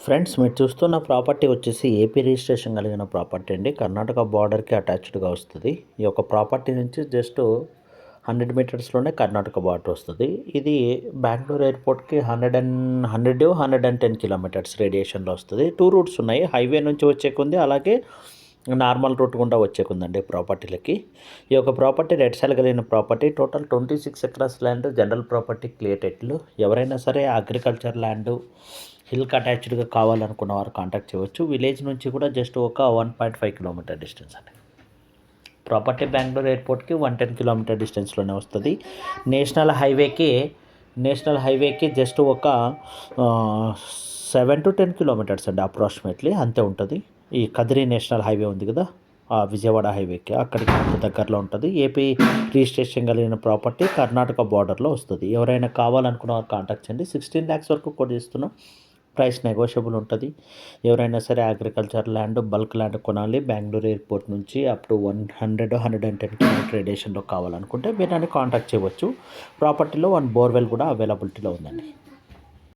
Friends, మీరు చూస్తున్న property వచ్చేసి ఏపీ రిజిస్ట్రేషన్ కలిగిన ప్రాపర్టీ అండి. కర్ణాటక బార్డర్కి అటాచ్డ్గా వస్తుంది. ఈ యొక్క ప్రాపర్టీ నుంచి జస్ట్ 100 మీటర్స్లోనే కర్ణాటక బార్డర్ వస్తుంది. ఇది బెంగళూరు ఎయిర్పోర్ట్కి 110 కిలోమీటర్స్ రేడియేషన్లో వస్తుంది. 2 రూట్స్ ఉన్నాయి. హైవే నుంచి వచ్చేకుంది, అలాగే నార్మల్ రూట్ గుండా వచ్చేకుందండి ప్రాపర్టీలకి. ఈ యొక్క ప్రాపర్టీ రెడ్ సెల్ కలిగిన property. Total 26 acres land, general property, clear title. ఎవరైనా సరే అగ్రికల్చర్ ల్యాండ్ హిల్కి అటాచ్డ్గా కావాలనుకున్న వారు కాంటాక్ట్ చేయవచ్చు. విలేజ్ నుంచి కూడా జస్ట్ ఒక 1.5 కిలోమీటర్ డిస్టెన్స్ అండి. ప్రాపర్టీ బెంగళూరు ఎయిర్పోర్ట్కి 110 కిలోమీటర్ డిస్టెన్స్లోనే వస్తుంది. నేషనల్ హైవేకి జస్ట్ ఒక 7 to 10 కిలోమీటర్స్ అండి, అప్రాక్సిమేట్లీ అంతే ఉంటుంది. ఈ కదిరి నేషనల్ హైవే ఉంది కదా, విజయవాడ హైవేకి అక్కడికి అంత దగ్గరలో ఉంటుంది. ఏపీ రిజిస్ట్రేషన్ కలిగిన ప్రాపర్టీ కర్ణాటక బార్డర్లో వస్తుంది. ఎవరైనా కావాలనుకున్న వారు కాంటాక్ట్ చేయండి. 16 lakhs వరకు కూడా ఇస్తున్నాం. ప్రైస్ నెగోషియబుల్ ఉంటుంది. ఎవరైనా సరే అగ్రికల్చర్ ల్యాండ్, బల్క్ ల్యాండ్ కొనాలి బెంగళూరు ఎయిర్పోర్ట్ నుంచి అప్ టు 110 కిలోమీటర్ రేడియేషన్లో కావాలనుకుంటే మీరు నన్ను కాంటాక్ట్ చేయవచ్చు. ప్రాపర్టీలో 1 బోర్వెల్ కూడా అవైలబిలిటీలో ఉందండి.